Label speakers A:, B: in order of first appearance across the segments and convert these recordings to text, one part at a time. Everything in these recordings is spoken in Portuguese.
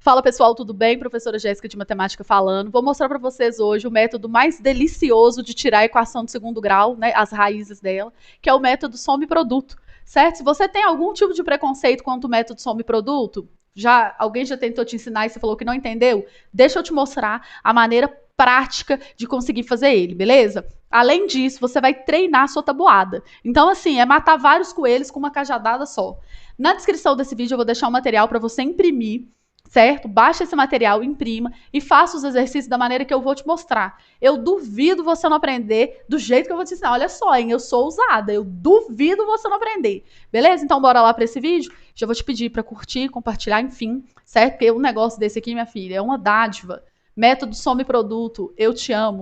A: Fala pessoal, tudo bem? Professora Jéssica de Matemática falando. Vou mostrar para vocês hoje o método mais delicioso de tirar a equação de segundo grau, né, as raízes dela, que é o método soma e produto, certo? Se você tem algum tipo de preconceito quanto ao método soma e produto, alguém já tentou te ensinar e você falou que não entendeu? Deixa eu te mostrar a maneira prática de conseguir fazer ele, beleza? Além disso, você vai treinar a sua tabuada. Então, assim, é matar vários coelhos com uma cajadada só. Na descrição desse vídeo eu vou deixar um material para você imprimir, certo? Baixa esse material, imprima e faça os exercícios da maneira que eu vou te mostrar. Eu duvido você não aprender do jeito que eu vou te ensinar. Olha só, hein? Eu sou ousada. Eu duvido você não aprender. Beleza? Então, bora lá para esse vídeo. Já vou te pedir para curtir, compartilhar, enfim, certo? Porque um negócio desse aqui, minha filha, é uma dádiva. Método soma e produto. Eu te amo.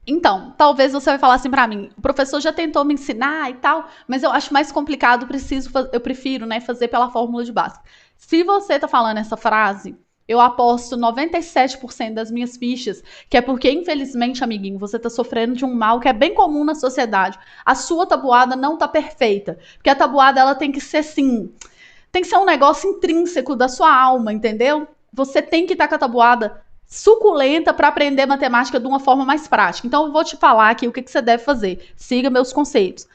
A: Então, talvez você vai falar assim para mim, o professor já tentou me ensinar e tal, mas eu acho mais complicado, eu prefiro, né, fazer pela fórmula de Bhaskara. Se você tá falando essa frase, eu aposto 97% das minhas fichas, que é porque, infelizmente, amiguinho, você tá sofrendo de um mal que é bem comum na sociedade. A sua tabuada não tá perfeita, porque a tabuada, ela tem que ser assim, tem que ser um negócio intrínseco da sua alma, entendeu? Você tem que estar com a tabuada suculenta para aprender matemática de uma forma mais prática. Então, eu vou te falar aqui o que você deve fazer. Siga meus conceitos.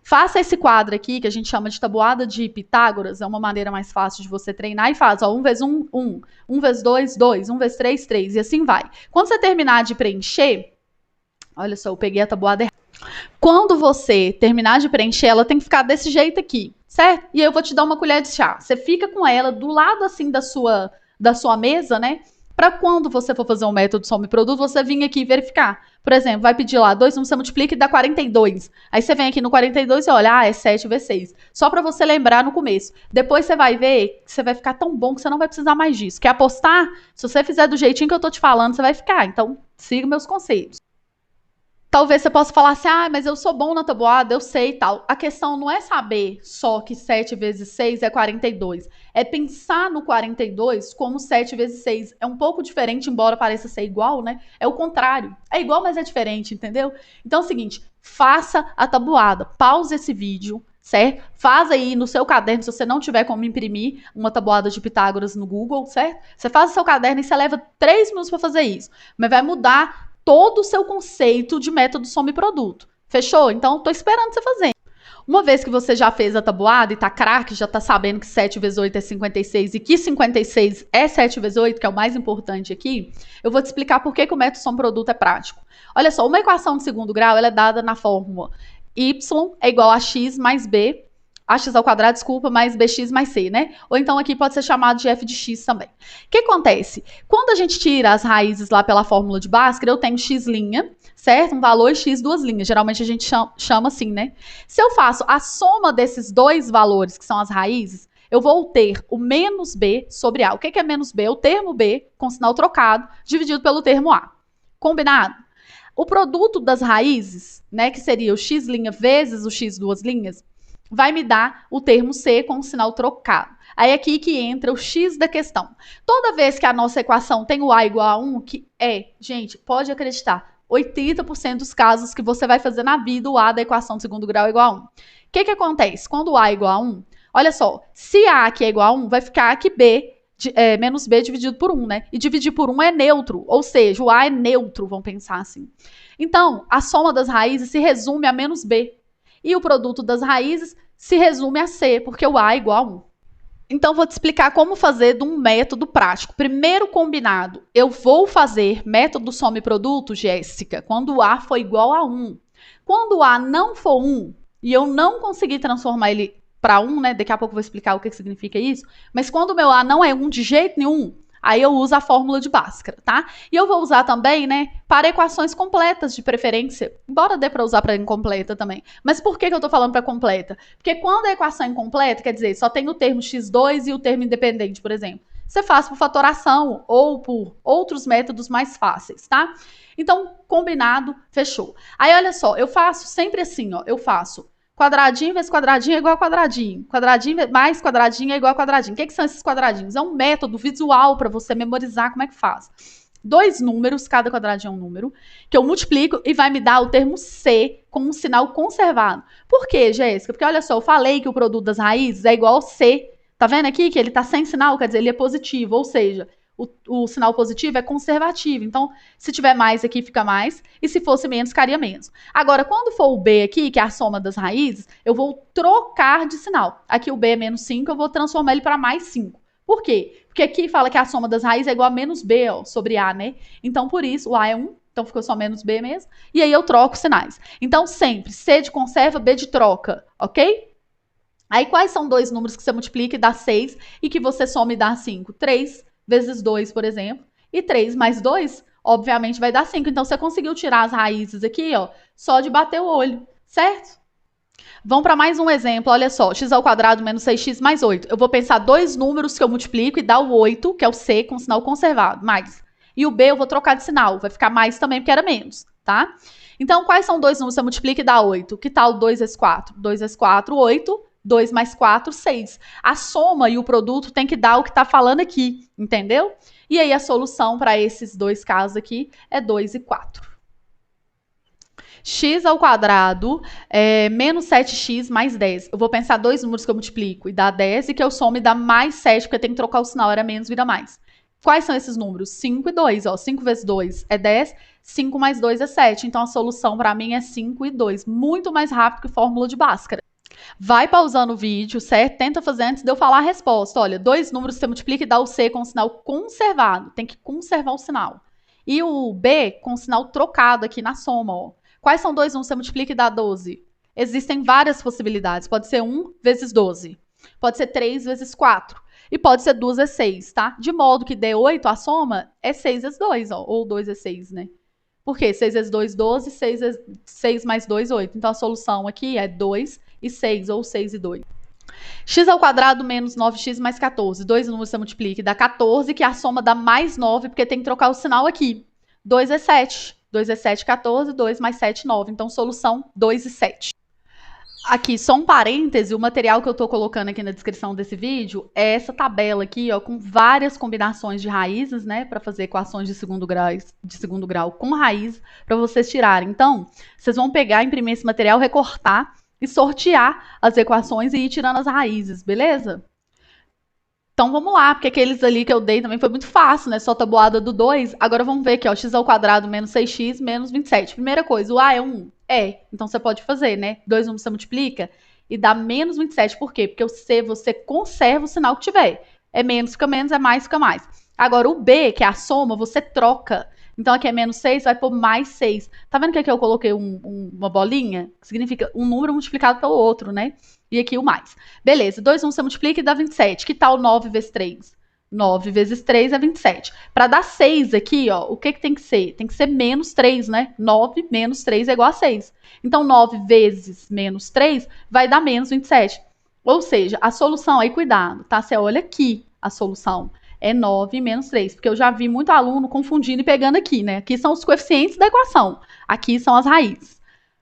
A: Faça esse quadro aqui, que a gente chama de tabuada de Pitágoras, é uma maneira mais fácil de você treinar, e faz, ó, 1 vezes 1, 1, 1 vezes 2, 2, 1 vezes 3, 3, e assim vai. Quando você terminar de preencher, olha só, eu peguei a tabuada errada. Quando você terminar de preencher, ela tem que ficar desse jeito aqui, certo? E eu vou te dar uma colher de chá. Você fica com ela do lado, assim, da sua mesa, né? Para quando você for fazer um método soma e produto, você vir aqui verificar. Por exemplo, vai pedir lá 2, 1, você multiplica e dá 42. Aí você vem aqui no 42 e olha, é 7 vezes 6. Só para você lembrar no começo. Depois você vai ver que você vai ficar tão bom que você não vai precisar mais disso. Quer apostar? Se você fizer do jeitinho que eu tô te falando, você vai ficar. Então, siga meus conceitos. Talvez você possa falar assim, mas eu sou bom na tabuada, eu sei e tal. A questão não é saber só que 7 vezes 6 é 42. É pensar no 42 como 7 vezes 6. É um pouco diferente, embora pareça ser igual, né? É o contrário. É igual, mas é diferente, entendeu? Então é o seguinte, faça a tabuada. Pause esse vídeo, certo? Faz aí no seu caderno, se você não tiver como imprimir uma tabuada de Pitágoras no Google, certo? Você faz o seu caderno e você leva 3 minutos para fazer isso. Mas vai mudar todo o seu conceito de método soma e produto. Fechou? Então, tô esperando você fazer. Uma vez que você já fez a tabuada e tá craque, já tá sabendo que 7 vezes 8 é 56 e que 56 é 7 vezes 8, que é o mais importante aqui, eu vou te explicar por que o método soma e produto é prático. Olha só, uma equação de segundo grau, ela é dada na fórmula y é igual a x mais b, ax ao quadrado, desculpa, mais bx mais c, né? Ou então aqui pode ser chamado de f de x também. O que acontece? Quando a gente tira as raízes lá pela fórmula de Bhaskara, eu tenho x', certo? Um valor x, duas linhas. Geralmente a gente chama assim, né? Se eu faço a soma desses dois valores, que são as raízes, eu vou ter o menos b sobre a. O que é menos b? O termo b, com sinal trocado, dividido pelo termo a. Combinado? O produto das raízes, né, que seria o x' vezes o x duas linhas, vai me dar o termo C com o sinal trocado. Aí é aqui que entra o X da questão. Toda vez que a nossa equação tem o A igual a 1, que é, gente, pode acreditar, 80% dos casos que você vai fazer na vida, o A da equação de segundo grau é igual a 1. O que acontece? Quando o A é igual a 1, olha só, se A aqui é igual a 1, vai ficar aqui B, menos B dividido por 1, né? E dividir por 1 é neutro, ou seja, o A é neutro, vamos pensar assim. Então, a soma das raízes se resume a menos B. E o produto das raízes se resume a C, porque o A é igual a 1. Então, vou te explicar como fazer de um método prático. Primeiro combinado, eu vou fazer método soma e produto, Jéssica, quando o A for igual a 1. Quando o A não for 1, e eu não conseguir transformar ele para 1, né? Daqui a pouco eu vou explicar o que significa isso. Mas quando o meu A não é 1 de jeito nenhum, aí eu uso a fórmula de Bhaskara, tá? E eu vou usar também, né, para equações completas de preferência. Embora dê para usar para incompleta também. Mas por que eu tô falando para completa? Porque quando a equação é incompleta, quer dizer, só tem o termo x2 e o termo independente, por exemplo. Você faz por fatoração ou por outros métodos mais fáceis, tá? Então, combinado, fechou. Aí, olha só, eu faço sempre assim, ó, eu faço quadradinho vezes quadradinho é igual a quadradinho. Quadradinho mais quadradinho é igual a quadradinho. O que são esses quadradinhos? É um método visual para você memorizar como é que faz. 2 números, cada quadradinho é um número, que eu multiplico e vai me dar o termo C com um sinal conservado. Por quê, Jéssica? Porque olha só, eu falei que o produto das raízes é igual ao C. Tá vendo aqui que ele tá sem sinal? Quer dizer, ele é positivo, ou seja, o sinal positivo é conservativo. Então, se tiver mais aqui, fica mais. E se fosse menos, ficaria menos. Agora, quando for o B aqui, que é a soma das raízes, eu vou trocar de sinal. Aqui o B é menos 5, eu vou transformar ele para mais 5. Por quê? Porque aqui fala que a soma das raízes é igual a menos B, ó, sobre A, né? Então, por isso, o A é 1, então ficou só menos B mesmo. E aí eu troco os sinais. Então, sempre C de conserva, B de troca, ok? Aí, quais são dois números que você multiplica e dá 6 e que você soma e dá 5? 3 vezes 2, por exemplo. E 3 mais 2, obviamente, vai dar 5. Então, você conseguiu tirar as raízes aqui, ó, só de bater o olho, certo? Vamos para mais um exemplo, olha só. X ao quadrado menos 6x mais 8. Eu vou pensar dois números que eu multiplico e dá o 8, que é o C, com sinal conservado, mais. E o B eu vou trocar de sinal, vai ficar mais também, porque era menos, tá? Então, quais são dois números que você multiplica e dá 8? Que tal 2 vezes 4? 2 vezes 4, 8. 2 mais 4, 6. A soma e o produto tem que dar o que está falando aqui, entendeu? E aí a solução para esses dois casos aqui é 2 e 4. X ao quadrado é menos 7x mais 10. Eu vou pensar dois números que eu multiplico e dá 10 e que eu somo e dá mais 7, porque eu tenho que trocar o sinal, era menos, vira mais. Quais são esses números? 5 e 2. Ó. 5 vezes 2 é 10, 5 mais 2 é 7. Então a solução para mim é 5 e 2. Muito mais rápido que fórmula de Bhaskara. Vai pausando o vídeo, certo? Tenta fazer antes de eu falar a resposta. Olha, dois números você multiplica e dá o C com o sinal conservado. Tem que conservar o sinal. E o B com o sinal trocado aqui na soma, ó. Quais são dois números que você multiplica e dá 12? Existem várias possibilidades. Pode ser 1 vezes 12. Pode ser 3 vezes 4. E pode ser 2 vezes 6, tá? De modo que dê 8, a soma é 6 vezes 2, ó. Ou 2 vezes 6, né? Por quê? 6 vezes 2, 12. 6 mais 2, 8. Então, a solução aqui é 2 e 6, ou 6 e 2. X ao quadrado menos 9x mais 14. Dois números você multiplica e dá 14, que a soma dá mais 9, porque tem que trocar o sinal aqui. 2 é 7. 2 é 7, 14. 2 mais 7, 9. Então, solução 2 e 7. Aqui, só um parêntese, o material que eu estou colocando aqui na descrição desse vídeo é essa tabela aqui, ó, com várias combinações de raízes, né, para fazer equações de segundo grau com raiz, para vocês tirarem. Então, vocês vão pegar, imprimir esse material, recortar e sortear as equações e ir tirando as raízes, beleza? Então vamos lá, porque aqueles ali que eu dei também foi muito fácil, né? Só tabuada do 2. Agora vamos ver aqui, ó, x ao quadrado menos 6x menos 27. Primeira coisa, o A é 1? É. Então você pode fazer, né? Dois números você multiplica e dá menos 27. Por quê? Porque o C você conserva o sinal que tiver. É menos, fica menos, é mais, fica mais. Agora o B, que é a soma, você troca. Então aqui é menos 6, vai por mais 6. Tá vendo que aqui eu coloquei uma bolinha? Que significa um número multiplicado pelo outro, né? E aqui o mais. Beleza, 2 1 você multiplica e dá 27. Que tal 9 vezes 3? 9 vezes 3 é 27. Para dar 6 aqui, ó, o que tem que ser? Tem que ser menos 3, né? 9 menos 3 é igual a 6. Então, 9 vezes menos 3 vai dar menos 27. Ou seja, a solução, aí cuidado, tá? Você olha aqui a solução. É 9 menos 3, porque eu já vi muito aluno confundindo e pegando aqui, né? Aqui são os coeficientes da equação. Aqui são as raízes.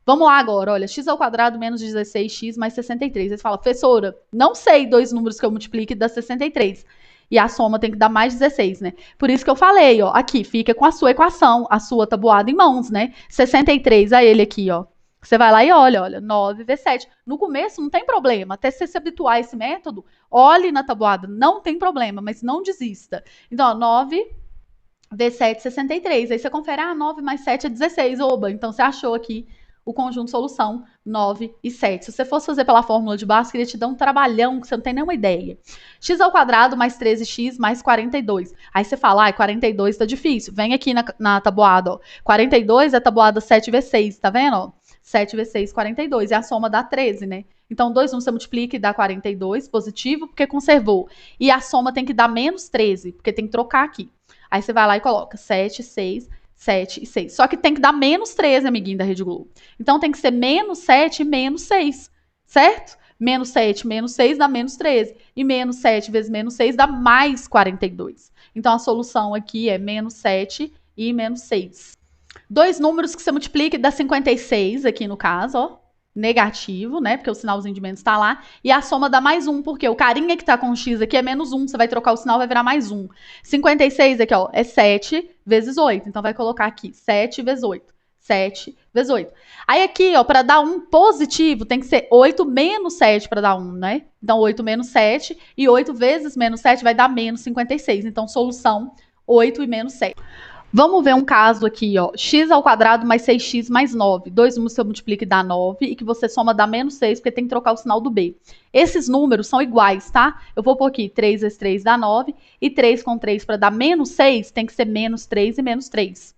A: Vamos lá agora, olha, x ao quadrado menos 16x mais 63. Aí você fala, professora, não sei dois números que eu multiplique e dá 63. E a soma tem que dar mais 16, né? Por isso que eu falei, ó, aqui, fica com a sua equação, a sua tabuada em mãos, né? 63, a ele aqui, ó. Você vai lá e olha, 9 vezes 7. No começo não tem problema, até você se habituar a esse método, olhe na tabuada, não tem problema, mas não desista. Então, ó, 9 vezes 7, 63. Aí você confere, 9 mais 7 é 16, oba. Então, você achou aqui o conjunto solução 9 e 7. Se você fosse fazer pela fórmula de Bhaskara, ele te dá um trabalhão que você não tem nenhuma ideia. X ao quadrado mais 13x mais 42. Aí você fala, 42 tá difícil. Vem aqui na tabuada, ó. 42 é a tabuada 7 vezes 6, tá vendo? Ó? 7 vezes 6, 42. E a soma dá 13, né? Então, 2 1 você multiplica e dá 42, positivo, porque conservou. E a soma tem que dar menos 13, porque tem que trocar aqui. Aí você vai lá e coloca 7, 6, 7 e 6. Só que tem que dar menos 13, amiguinho da Rede Globo. Então, tem que ser menos 7 e menos 6, certo? Menos 7 menos 6 dá menos 13. E menos 7 vezes menos 6 dá mais 42. Então, a solução aqui é menos 7 e menos 6. Dois números que você multiplica e dá 56, aqui no caso, ó. Negativo, né? Porque o sinalzinho de menos está lá. E a soma dá mais 1, porque o carinha que está com o x aqui é menos 1. Você vai trocar o sinal, vai virar mais 1. 56 aqui, ó, é 7 vezes 8. Então, vai colocar aqui 7 vezes 8. 7 vezes 8. Aí aqui, ó, para dar 1 positivo, tem que ser 8 menos 7 para dar 1, né? Então, 8 menos 7, e 8 vezes menos 7 vai dar menos 56. Então, solução, 8 e menos 7. Vamos ver um caso aqui, ó. X ao quadrado mais 6x mais 9. Dois números que você multiplica e dá 9, e que você soma dá menos 6, porque tem que trocar o sinal do B. Esses números são iguais, tá? Eu vou pôr aqui 3 vezes 3 dá 9, e 3 com 3 para dar menos 6, tem que ser menos 3 e menos 3.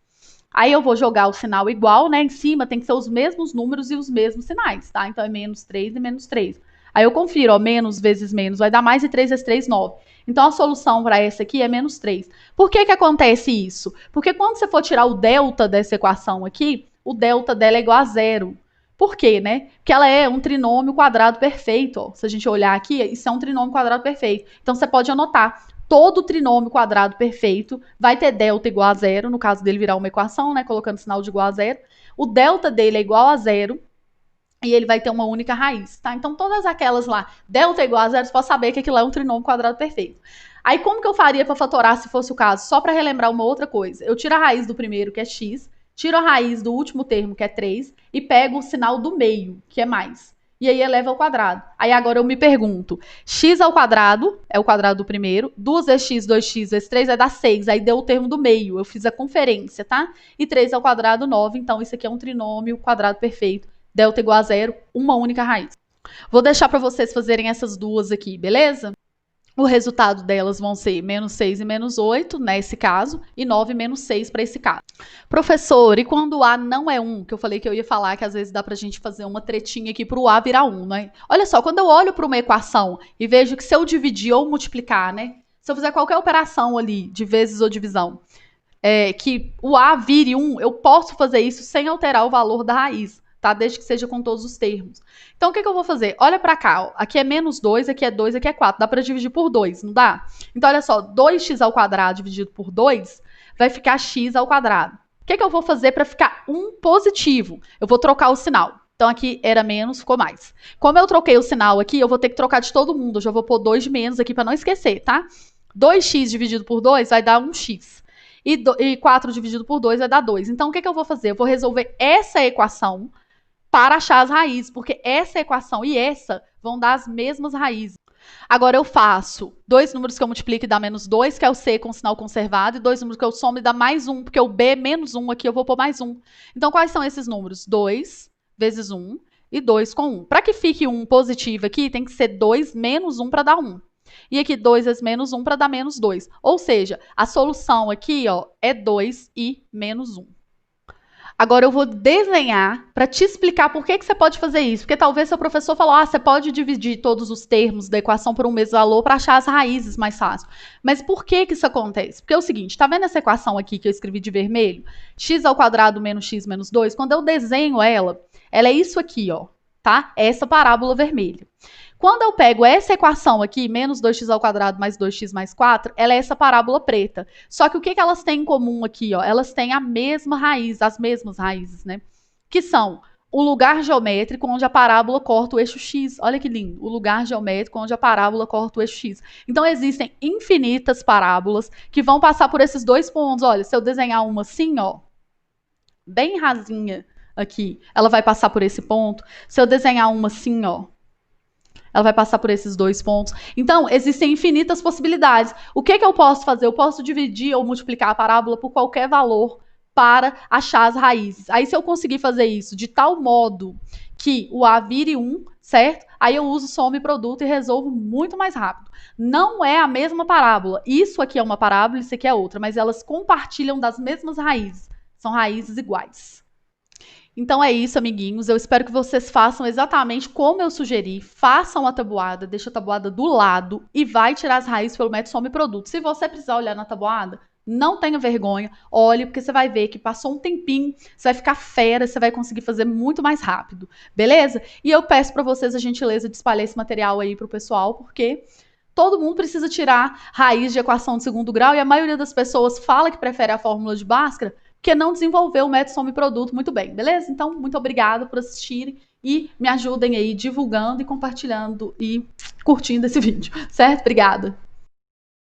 A: Aí eu vou jogar o sinal igual, né? Em cima tem que ser os mesmos números e os mesmos sinais, tá? Então é menos 3 e menos 3. Aí eu confiro, ó, menos vezes menos vai dar mais, e 3 vezes 3, 9. Então a solução para essa aqui é menos 3. Por que que acontece isso? Porque quando você for tirar o delta dessa equação aqui, o delta dela é igual a zero. Por quê, né? Porque ela é um trinômio quadrado perfeito, ó. Se a gente olhar aqui, isso é um trinômio quadrado perfeito. Então você pode anotar. Todo trinômio quadrado perfeito vai ter delta igual a zero, no caso dele virar uma equação, né, colocando sinal de igual a zero. O delta dele é igual a zero e ele vai ter uma única raiz, tá? Então, todas aquelas lá, delta igual a zero, você pode saber que aquilo é um trinômio quadrado perfeito. Aí, como que eu faria para fatorar, se fosse o caso? Só para relembrar uma outra coisa. Eu tiro a raiz do primeiro, que é x, tiro a raiz do último termo, que é 3, e pego o sinal do meio, que é mais. E aí eleva ao quadrado. Aí agora eu me pergunto, x ao quadrado, é o quadrado do primeiro, 2 vezes x, 2x vezes 3 vai dar 6, aí deu o termo do meio, eu fiz a conferência, tá? E 3 ao quadrado, 9, então isso aqui é um trinômio quadrado perfeito, delta igual a zero, uma única raiz. Vou deixar para vocês fazerem essas duas aqui, beleza? O resultado delas vão ser menos 6 e menos 8, nesse caso, e 9 e menos 6 para esse caso. Professor, e quando o A não é 1, que eu falei que eu ia falar que às vezes dá pra gente fazer uma tretinha aqui para o A virar 1, né? Olha só, quando eu olho para uma equação e vejo que se eu dividir ou multiplicar, né? Se eu fizer qualquer operação ali, de vezes ou divisão, que o A vire 1, eu posso fazer isso sem alterar o valor da raiz. Tá? Desde que seja com todos os termos. Então, o que eu vou fazer? Olha para cá, ó. Aqui é menos 2, aqui é 2, aqui é 4. Dá para dividir por 2, não dá? Então, olha só, 2x ao quadrado dividido por 2 vai ficar x ao quadrado. O que eu vou fazer para ficar 1 positivo? Eu vou trocar o sinal. Então, aqui era menos, ficou mais. Como eu troquei o sinal aqui, eu vou ter que trocar de todo mundo. Eu já vou pôr 2 de menos aqui para não esquecer, tá? 2x dividido por 2 vai dar 1x. E 4 dividido por 2 vai dar 2. Então, o que eu vou fazer? Eu vou resolver essa equação para achar as raízes, porque essa equação e essa vão dar as mesmas raízes. Agora eu faço dois números que eu multiplico e dá menos 2, que é o C com sinal conservado, e dois números que eu somo e dá mais 1, porque o B menos 1 aqui eu vou pôr mais 1. Então, quais são esses números? 2 vezes 1 e 2 com 1. Para que fique 1 positivo aqui, tem que ser 2 menos 1 para dar 1. E aqui 2 vezes menos 1 para dar menos 2. Ou seja, a solução aqui, ó, é 2 e menos 1. Agora eu vou desenhar para te explicar por que você pode fazer isso. Porque talvez seu professor falou, você pode dividir todos os termos da equação por um mesmo valor para achar as raízes mais fácil. Mas por que isso acontece? Porque é o seguinte, tá vendo essa equação aqui que eu escrevi de vermelho? X ao quadrado menos x menos 2, quando eu desenho ela é isso aqui, ó, tá? Essa parábola vermelha. Quando eu pego essa equação aqui, menos 2x ao quadrado mais 2x mais 4, ela é essa parábola preta. Só que o que elas têm em comum aqui? Ó? Elas têm a mesma raiz, as mesmas raízes, né? Que são o lugar geométrico onde a parábola corta o eixo x. Olha que lindo, o lugar geométrico onde a parábola corta o eixo x. Então, existem infinitas parábolas que vão passar por esses dois pontos. Olha, se eu desenhar uma assim, ó, bem rasinha aqui, ela vai passar por esse ponto. Se eu desenhar uma assim, ó, ela vai passar por esses dois pontos. Então, existem infinitas possibilidades. O que eu posso fazer? Eu posso dividir ou multiplicar a parábola por qualquer valor para achar as raízes. Aí, se eu conseguir fazer isso de tal modo que o A vire 1, certo? Aí eu uso soma e produto e resolvo muito mais rápido. Não é a mesma parábola. Isso aqui é uma parábola, isso aqui é outra, mas elas compartilham das mesmas raízes. São raízes iguais. Então é isso, amiguinhos. Eu espero que vocês façam exatamente como eu sugeri. Façam a tabuada, deixa a tabuada do lado e vai tirar as raízes pelo método soma e produto. Se você precisar olhar na tabuada, não tenha vergonha, olhe, porque você vai ver que passou um tempinho, você vai ficar fera, você vai conseguir fazer muito mais rápido, beleza? E eu peço para vocês a gentileza de espalhar esse material aí pro pessoal, porque todo mundo precisa tirar raiz de equação de segundo grau e a maioria das pessoas fala que prefere a fórmula de Bhaskara, porque não desenvolveu o método soma e produto muito bem, beleza? Então, muito obrigada por assistirem e me ajudem aí divulgando e compartilhando e curtindo esse vídeo, certo? Obrigada!